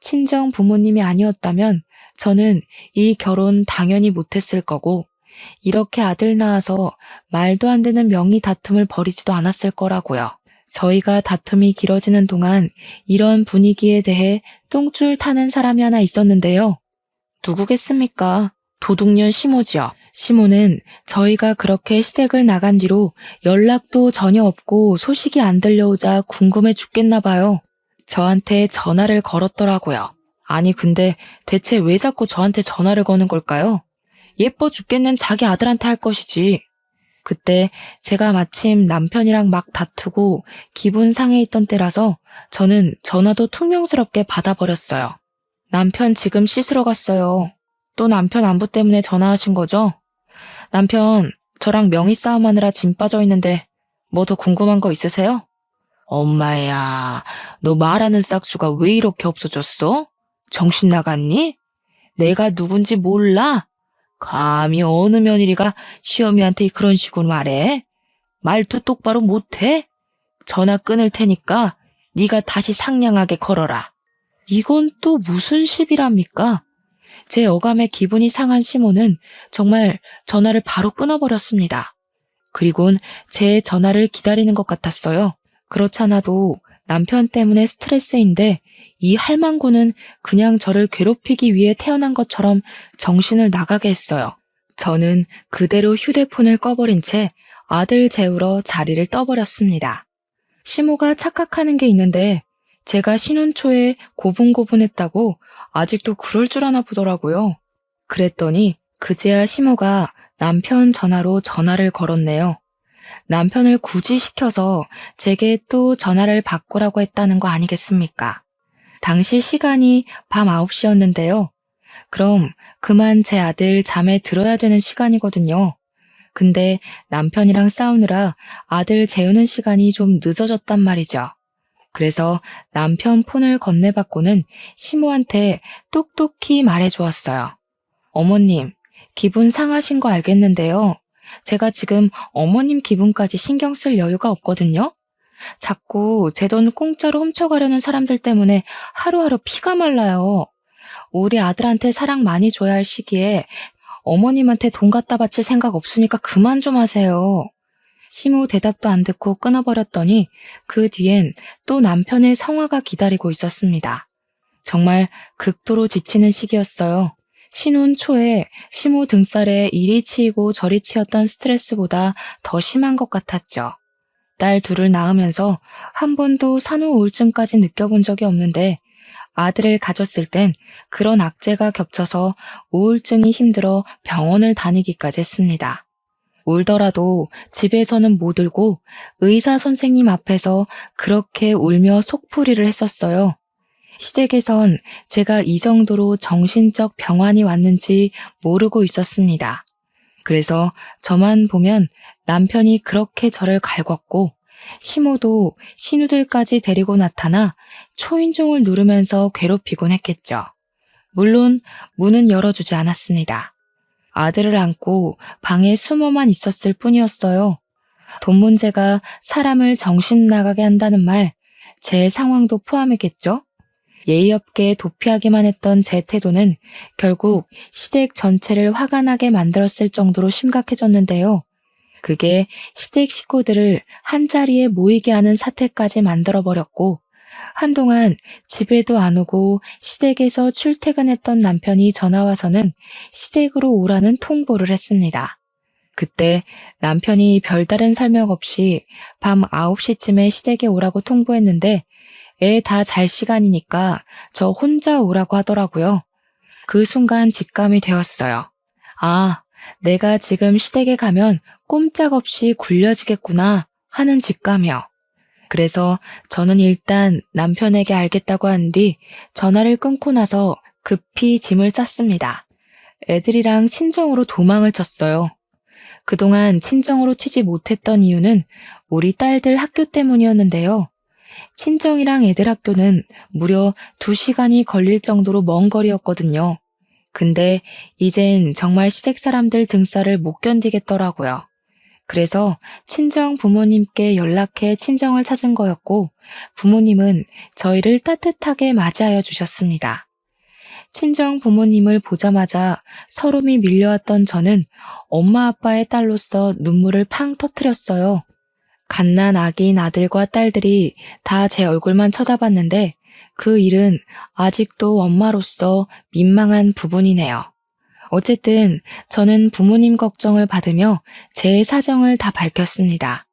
친정 부모님이 아니었다면 저는 이 결혼 당연히 못했을 거고 이렇게 아들 낳아서 말도 안 되는 명의 다툼을 벌이지도 않았을 거라고요. 저희가 다툼이 길어지는 동안 이런 분위기에 대해 똥줄 타는 사람이 하나 있었는데요. 누구겠습니까? 도둑년 시모지요. 시모는 저희가 그렇게 시댁을 나간 뒤로 연락도 전혀 없고 소식이 안 들려오자 궁금해 죽겠나 봐요. 저한테 전화를 걸었더라고요. 아니 근데 대체 왜 자꾸 저한테 전화를 거는 걸까요? 예뻐 죽겠는 자기 아들한테 할 것이지. 그때 제가 마침 남편이랑 막 다투고 기분 상해 있던 때라서 저는 전화도 퉁명스럽게 받아버렸어요. 남편 지금 씻으러 갔어요. 또 남편 안부 때문에 전화하신 거죠? 남편, 저랑 명의 싸움하느라 짐 빠져 있는데 뭐 더 궁금한 거 있으세요? 엄마야, 너 말하는 싹수가 왜 이렇게 없어졌어? 정신 나갔니? 내가 누군지 몰라? 감히 어느 며느리가 시어미한테 그런 식으로 말해? 말투 똑바로 못해? 전화 끊을 테니까 네가 다시 상냥하게 걸어라. 이건 또 무슨 시비랍니까? 제 어감에 기분이 상한 시모는 정말 전화를 바로 끊어버렸습니다. 그리곤 제 전화를 기다리는 것 같았어요. 그렇잖아도 남편 때문에 스트레스인데 이 할망구는 그냥 저를 괴롭히기 위해 태어난 것처럼 정신을 나가게 했어요. 저는 그대로 휴대폰을 꺼버린 채 아들 재우러 자리를 떠버렸습니다. 시모가 착각하는 게 있는데 제가 신혼 초에 고분고분했다고 아직도 그럴 줄 아나 보더라고요. 그랬더니 그제야 시모가 남편 전화로 전화를 걸었네요. 남편을 굳이 시켜서 제게 또 전화를 바꾸라고 했다는 거 아니겠습니까? 당시 시간이 밤 9시였는데요. 그럼 그만 제 아들 잠에 들어야 되는 시간이거든요. 근데 남편이랑 싸우느라 아들 재우는 시간이 좀 늦어졌단 말이죠. 그래서 남편 폰을 건네받고는 시모한테 똑똑히 말해주었어요. 어머님, 기분 상하신 거 알겠는데요. 제가 지금 어머님 기분까지 신경 쓸 여유가 없거든요. 자꾸 제 돈 공짜로 훔쳐가려는 사람들 때문에 하루하루 피가 말라요. 우리 아들한테 사랑 많이 줘야 할 시기에 어머님한테 돈 갖다 바칠 생각 없으니까 그만 좀 하세요. 시모 대답도 안 듣고 끊어버렸더니 그 뒤엔 또 남편의 성화가 기다리고 있었습니다. 정말 극도로 지치는 시기였어요. 신혼 초에 시모 등살에 이리 치이고 저리 치였던 스트레스보다 더 심한 것 같았죠. 딸 둘을 낳으면서 한 번도 산후 우울증까지 느껴본 적이 없는데 아들을 가졌을 땐 그런 악재가 겹쳐서 우울증이 힘들어 병원을 다니기까지 했습니다. 울더라도 집에서는 못 울고 의사 선생님 앞에서 그렇게 울며 속풀이를 했었어요. 시댁에선 제가 이 정도로 정신적 병환이 왔는지 모르고 있었습니다. 그래서 저만 보면 남편이 그렇게 저를 갈궜고 시모도 신우들까지 데리고 나타나 초인종을 누르면서 괴롭히곤 했겠죠. 물론 문은 열어주지 않았습니다. 아들을 안고 방에 숨어만 있었을 뿐이었어요. 돈 문제가 사람을 정신 나가게 한다는 말, 제 상황도 포함이겠죠? 예의 없게 도피하기만 했던 제 태도는 결국 시댁 전체를 화가 나게 만들었을 정도로 심각해졌는데요. 그게 시댁 식구들을 한자리에 모이게 하는 사태까지 만들어버렸고 한동안 집에도 안 오고 시댁에서 출퇴근했던 남편이 전화와서는 시댁으로 오라는 통보를 했습니다. 그때 남편이 별다른 설명 없이 밤 9시쯤에 시댁에 오라고 통보했는데 애 다 잘 시간이니까 저 혼자 오라고 하더라고요. 그 순간 직감이 되었어요. 아, 내가 지금 시댁에 가면 꼼짝없이 굴려지겠구나 하는 직감이요. 그래서 저는 일단 남편에게 알겠다고 한 뒤 전화를 끊고 나서 급히 짐을 쌌습니다. 애들이랑 친정으로 도망을 쳤어요. 그동안 친정으로 튀지 못했던 이유는 우리 딸들 학교 때문이었는데요. 친정이랑 애들 학교는 무려 2시간이 걸릴 정도로 먼 거리였거든요. 근데 이젠 정말 시댁 사람들 등살을 못 견디겠더라고요. 그래서 친정 부모님께 연락해 친정을 찾은 거였고 부모님은 저희를 따뜻하게 맞이하여 주셨습니다. 친정 부모님을 보자마자 서름이 밀려왔던 저는 엄마 아빠의 딸로서 눈물을 팡 터뜨렸어요. 갓난 아기인 아들과 딸들이 다 제 얼굴만 쳐다봤는데 그 일은 아직도 엄마로서 민망한 부분이네요. 어쨌든 저는 부모님 걱정을 받으며 제 사정을 다 밝혔습니다.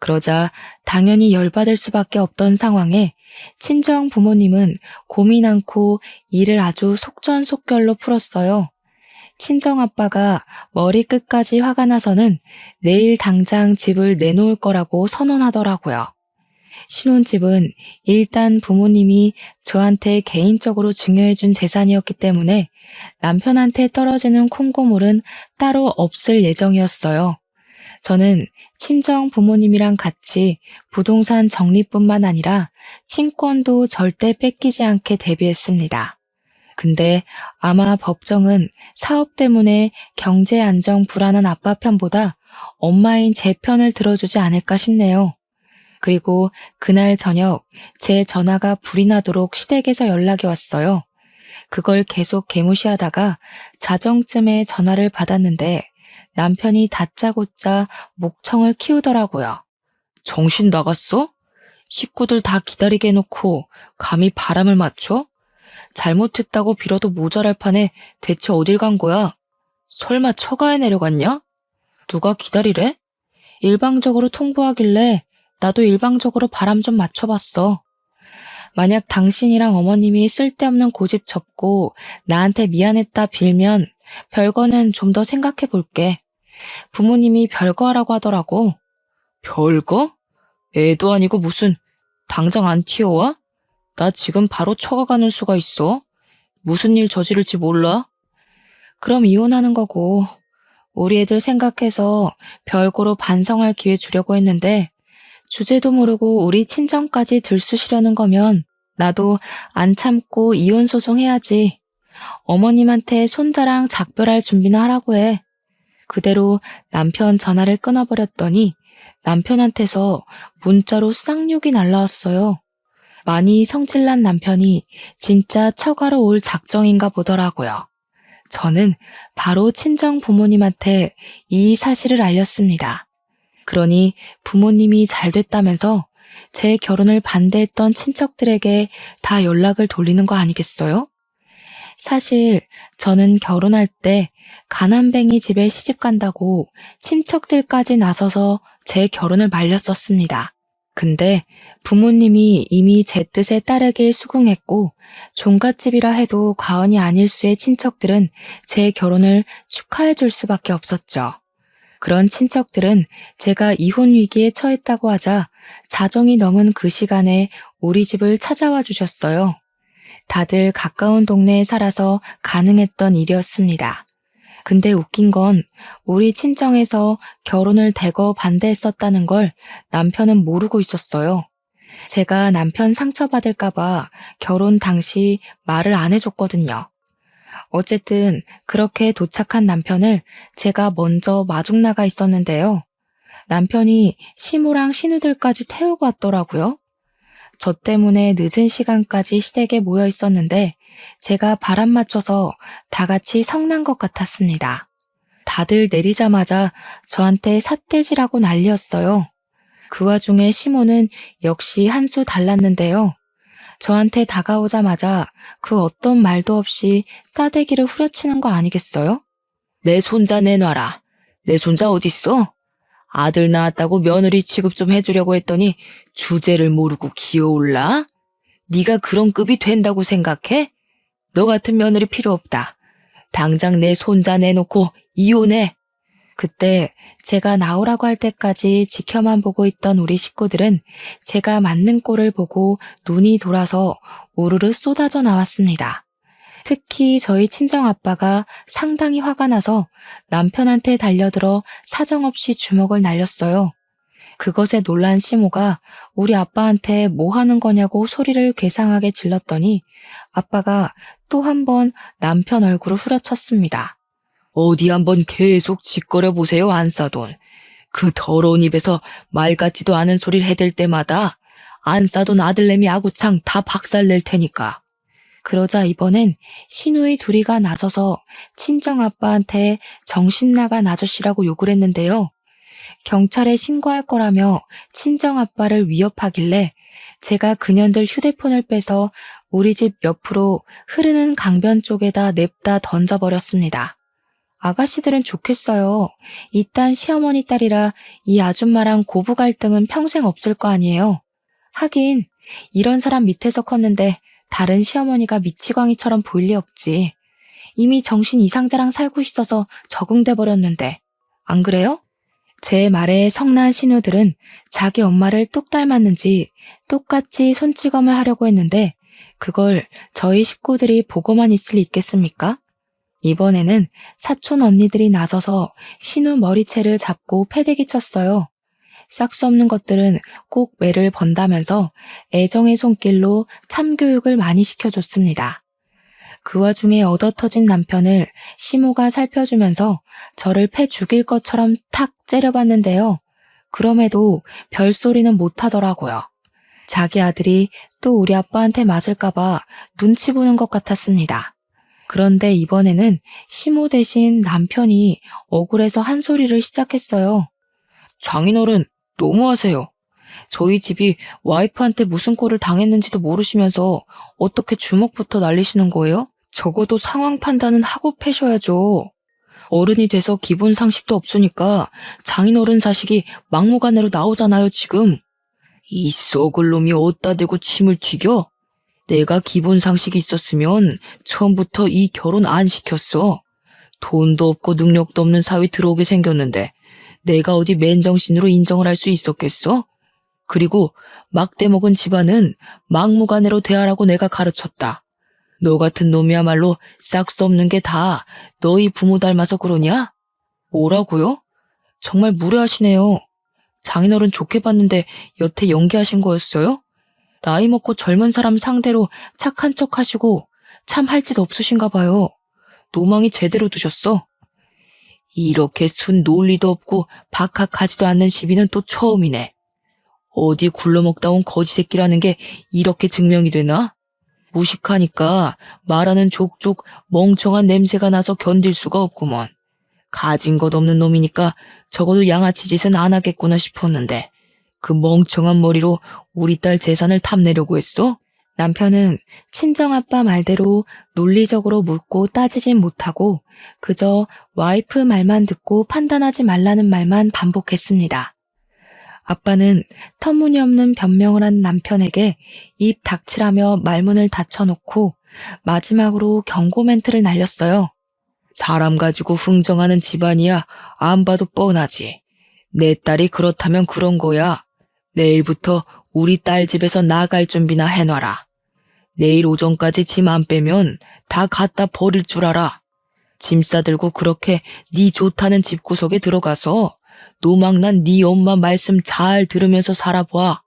그러자 당연히 열받을 수밖에 없던 상황에 친정 부모님은 고민 않고 일을 아주 속전속결로 풀었어요. 친정 아빠가 머리끝까지 화가 나서는 내일 당장 집을 내놓을 거라고 선언하더라고요. 신혼집은 일단 부모님이 저한테 개인적으로 증여해준 재산이었기 때문에 남편한테 떨어지는 콩고물은 따로 없을 예정이었어요. 저는 친정 부모님이랑 같이 부동산 정리뿐만 아니라 친권도 절대 뺏기지 않게 대비했습니다. 근데 아마 법정은 사업 때문에 경제 안정 불안한 아빠 편보다 엄마인 제 편을 들어주지 않을까 싶네요. 그리고 그날 저녁 제 전화가 불이 나도록 시댁에서 연락이 왔어요. 그걸 계속 개무시하다가 자정쯤에 전화를 받았는데 남편이 다짜고짜 목청을 키우더라고요. 정신 나갔어? 식구들 다 기다리게 해놓고 감히 바람을 맞춰? 잘못했다고 빌어도 모자랄 판에 대체 어딜 간 거야? 설마 처가에 내려갔냐? 누가 기다리래? 일방적으로 통보하길래 나도 일방적으로 바람 좀 맞춰봤어. 만약 당신이랑 어머님이 쓸데없는 고집 접고 나한테 미안했다 빌면 별거는 좀 더 생각해 볼게. 부모님이 별거 하라고 하더라고. 별거? 애도 아니고 무슨 당장 안 튀어와? 나 지금 바로 처가 가는 수가 있어. 무슨 일 저지를지 몰라? 그럼 이혼하는 거고 우리 애들 생각해서 별거로 반성할 기회 주려고 했는데 주제도 모르고 우리 친정까지 들쑤시려는 거면 나도 안 참고 이혼 소송 해야지. 어머님한테 손자랑 작별할 준비나 하라고 해. 그대로 남편 전화를 끊어버렸더니 남편한테서 문자로 쌍욕이 날라왔어요. 많이 성질난 남편이 진짜 처가로 올 작정인가 보더라고요. 저는 바로 친정 부모님한테 이 사실을 알렸습니다. 그러니 부모님이 잘 됐다면서 제 결혼을 반대했던 친척들에게 다 연락을 돌리는 거 아니겠어요? 사실 저는 결혼할 때 가난뱅이 집에 시집 간다고 친척들까지 나서서 제 결혼을 말렸었습니다. 근데 부모님이 이미 제 뜻에 따르길 수긍했고 종갓집이라 해도 과언이 아닐 수의 친척들은 제 결혼을 축하해 줄 수밖에 없었죠. 그런 친척들은 제가 이혼 위기에 처했다고 하자 자정이 넘은 그 시간에 우리 집을 찾아와 주셨어요. 다들 가까운 동네에 살아서 가능했던 일이었습니다. 근데 웃긴 건 우리 친정에서 결혼을 대거 반대했었다는 걸 남편은 모르고 있었어요. 제가 남편 상처받을까봐 결혼 당시 말을 안 해줬거든요. 어쨌든 그렇게 도착한 남편을 제가 먼저 마중 나가 있었는데요. 남편이 시모랑 신우들까지 태우고 왔더라고요. 저 때문에 늦은 시간까지 시댁에 모여 있었는데 제가 바람 맞춰서 다 같이 성난 것 같았습니다. 다들 내리자마자 저한테 삿대질하고 난리였어요. 그 와중에 시모는 역시 한 수 달랐는데요. 저한테 다가오자마자 그 어떤 말도 없이 싸대기를 후려치는 거 아니겠어요? 내 손자 내놔라. 내 손자 어딨어? 아들 낳았다고 며느리 취급 좀 해주려고 했더니 주제를 모르고 기어올라? 네가 그런 급이 된다고 생각해? 너 같은 며느리 필요 없다. 당장 내 손자 내놓고 이혼해. 그때 제가 나오라고 할 때까지 지켜만 보고 있던 우리 식구들은 제가 맞는 꼴을 보고 눈이 돌아서 우르르 쏟아져 나왔습니다. 특히 저희 친정아빠가 상당히 화가 나서 남편한테 달려들어 사정없이 주먹을 날렸어요. 그것에 놀란 시모가 우리 아빠한테 뭐 하는 거냐고 소리를 괴상하게 질렀더니 아빠가 또 한 번 남편 얼굴을 후려쳤습니다. 어디 한번 계속 짓거려 보세요, 안싸돈. 그 더러운 입에서 말 같지도 않은 소리를 해댈 때마다 안싸돈 아들내미 아구창 다 박살낼 테니까. 그러자 이번엔 시누이 둘이가 나서서 친정아빠한테 정신나간 아저씨라고 욕을 했는데요. 경찰에 신고할 거라며 친정아빠를 위협하길래 제가 그년들 휴대폰을 빼서 우리 집 옆으로 흐르는 강변 쪽에다 냅다 던져버렸습니다. 아가씨들은 좋겠어요. 이딴 시어머니 딸이라 이 아줌마랑 고부 갈등은 평생 없을 거 아니에요. 하긴 이런 사람 밑에서 컸는데 다른 시어머니가 미치광이처럼 보일 리 없지. 이미 정신 이상자랑 살고 있어서 적응돼 버렸는데. 안 그래요? 제 말에 성난 신우들은 자기 엄마를 똑 닮았는지 똑같이 손찌검을 하려고 했는데 그걸 저희 식구들이 보고만 있을 리 있겠습니까? 이번에는 사촌 언니들이 나서서 신우 머리채를 잡고 패대기 쳤어요. 싹 수 없는 것들은 꼭 매를 번다면서 애정의 손길로 참교육을 많이 시켜줬습니다. 그 와중에 얻어터진 남편을 시모가 살펴주면서 저를 패 죽일 것처럼 탁 째려봤는데요. 그럼에도 별소리는 못하더라고요. 자기 아들이 또 우리 아빠한테 맞을까봐 눈치 보는 것 같았습니다. 그런데 이번에는 시모 대신 남편이 억울해서 한 소리를 시작했어요. 장인어른, 너무하세요. 저희 집이 와이프한테 무슨 꼴을 당했는지도 모르시면서 어떻게 주먹부터 날리시는 거예요? 적어도 상황 판단은 하고 패셔야죠. 어른이 돼서 기본 상식도 없으니까 장인어른 자식이 막무가내로 나오잖아요, 지금. 이 썩을 놈이 어디다 대고 침을 튀겨? 내가 기본 상식이 있었으면 처음부터 이 결혼 안 시켰어. 돈도 없고 능력도 없는 사위 들어오게 생겼는데 내가 어디 맨정신으로 인정을 할 수 있었겠어? 그리고 막대 먹은 집안은 막무가내로 대하라고 내가 가르쳤다. 너 같은 놈이야말로 싹 수 없는 게 다 너희 부모 닮아서 그러냐? 뭐라고요? 정말 무례하시네요. 장인어른 좋게 봤는데 여태 연기하신 거였어요? 나이 먹고 젊은 사람 상대로 착한 척 하시고 참 할 짓 없으신가 봐요. 노망이 제대로 두셨어. 이렇게 순 논리도 없고 박학하지도 않는 시비는 또 처음이네. 어디 굴러먹다 온 거지 새끼라는 게 이렇게 증명이 되나? 무식하니까 말하는 족족 멍청한 냄새가 나서 견딜 수가 없구먼. 가진 것 없는 놈이니까 적어도 양아치 짓은 안 하겠구나 싶었는데 그 멍청한 머리로 우리 딸 재산을 탐내려고 했어? 남편은 친정아빠 말대로 논리적으로 묻고 따지진 못하고 그저 와이프 말만 듣고 판단하지 말라는 말만 반복했습니다. 아빠는 터무니없는 변명을 한 남편에게 입 닥치라며 말문을 닫혀놓고 마지막으로 경고 멘트를 날렸어요. 사람 가지고 흥정하는 집안이야 안 봐도 뻔하지. 내 딸이 그렇다면 그런 거야. 내일부터 우리 딸 집에서 나갈 준비나 해놔라. 내일 오전까지 짐 안 빼면 다 갖다 버릴 줄 알아. 짐 싸들고 그렇게 네 좋다는 집구석에 들어가서 노망난 네 엄마 말씀 잘 들으면서 살아봐.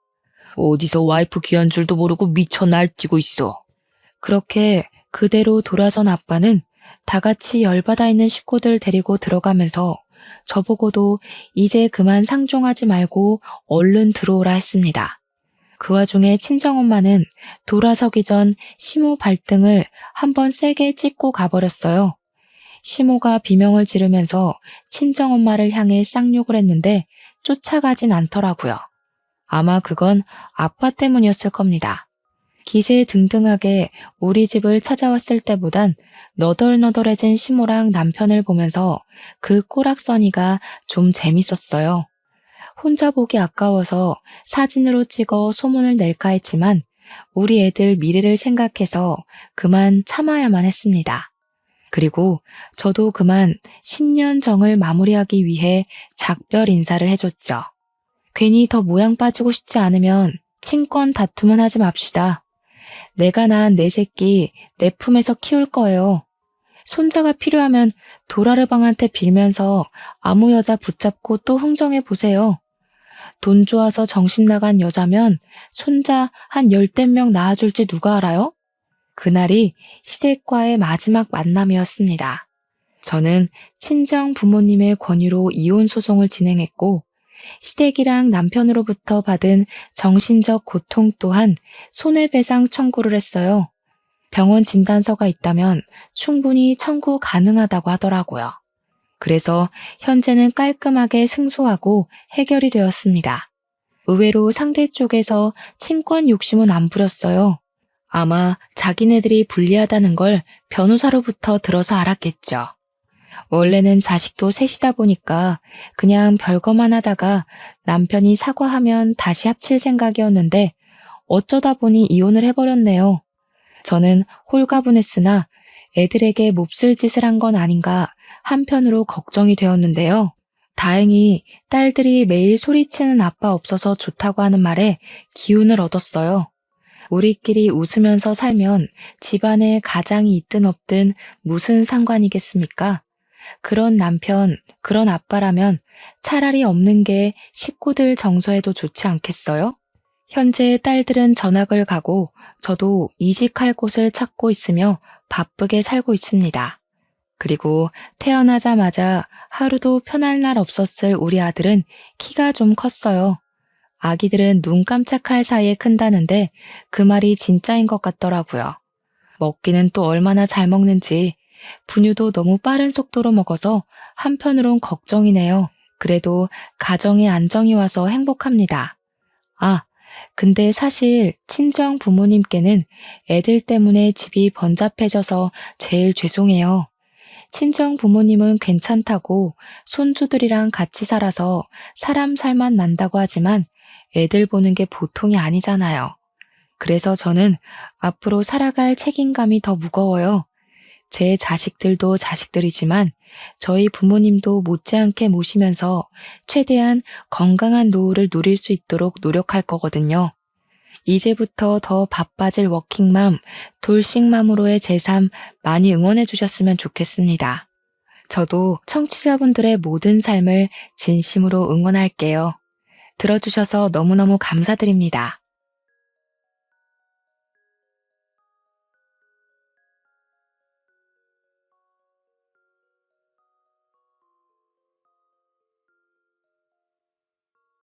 어디서 와이프 귀한 줄도 모르고 미쳐 날뛰고 있어. 그렇게 그대로 돌아선 아빠는 다 같이 열받아 있는 식구들 데리고 들어가면서 저보고도 이제 그만 상종하지 말고 얼른 들어오라 했습니다. 그 와중에 친정엄마는 돌아서기 전 시모 발등을 한번 세게 찝고 가버렸어요. 시모가 비명을 지르면서 친정엄마를 향해 쌍욕을 했는데 쫓아가진 않더라고요. 아마 그건 아빠 때문이었을 겁니다. 기세등등하게 우리 집을 찾아왔을 때보단 너덜너덜해진 시모랑 남편을 보면서 그 꼬락서니가 좀 재밌었어요. 혼자 보기 아까워서 사진으로 찍어 소문을 낼까 했지만 우리 애들 미래를 생각해서 그만 참아야만 했습니다. 그리고 저도 그만 10년 정을 마무리하기 위해 작별 인사를 해줬죠. 괜히 더 모양 빠지고 싶지 않으면 친권 다툼은 하지 맙시다. 내가 낳은 내 새끼 내 품에서 키울 거예요. 손자가 필요하면 도라르방한테 빌면서 아무 여자 붙잡고 또 흥정해 보세요. 돈 좋아서 정신 나간 여자면 손자 한 10명 낳아줄지 누가 알아요? 그날이 시댁과의 마지막 만남이었습니다. 저는 친정 부모님의 권유로 이혼 소송을 진행했고 시댁이랑 남편으로부터 받은 정신적 고통 또한 손해배상 청구를 했어요. 병원 진단서가 있다면 충분히 청구 가능하다고 하더라고요. 그래서 현재는 깔끔하게 승소하고 해결이 되었습니다. 의외로 상대 쪽에서 친권 욕심은 안 부렸어요. 아마 자기네들이 불리하다는 걸 변호사로부터 들어서 알았겠죠. 원래는 자식도 셋이다 보니까 그냥 별거만 하다가 남편이 사과하면 다시 합칠 생각이었는데 어쩌다 보니 이혼을 해버렸네요. 저는 홀가분했으나 애들에게 몹쓸 짓을 한 건 아닌가 한편으로 걱정이 되었는데요. 다행히 딸들이 매일 소리치는 아빠 없어서 좋다고 하는 말에 기운을 얻었어요. 우리끼리 웃으면서 살면 집안에 가장이 있든 없든 무슨 상관이겠습니까? 그런 남편, 그런 아빠라면 차라리 없는 게 식구들 정서에도 좋지 않겠어요? 현재 딸들은 전학을 가고 저도 이직할 곳을 찾고 있으며 바쁘게 살고 있습니다. 그리고 태어나자마자 하루도 편할 날 없었을 우리 아들은 키가 좀 컸어요. 아기들은 눈 깜짝할 사이에 큰다는데 그 말이 진짜인 것 같더라고요. 먹기는 또 얼마나 잘 먹는지 분유도 너무 빠른 속도로 먹어서 한편으론 걱정이네요. 그래도 가정에 안정이 와서 행복합니다. 아, 근데 사실 친정 부모님께는 애들 때문에 집이 번잡해져서 제일 죄송해요. 친정 부모님은 괜찮다고 손주들이랑 같이 살아서 사람 살만 난다고 하지만 애들 보는 게 보통이 아니잖아요. 그래서 저는 앞으로 살아갈 책임감이 더 무거워요. 제 자식들도 자식들이지만 저희 부모님도 못지않게 모시면서 최대한 건강한 노후를 누릴 수 있도록 노력할 거거든요. 이제부터 더 바빠질 워킹맘, 돌싱맘으로의 제 삶 많이 응원해 주셨으면 좋겠습니다. 저도 청취자분들의 모든 삶을 진심으로 응원할게요. 들어주셔서 너무너무 감사드립니다.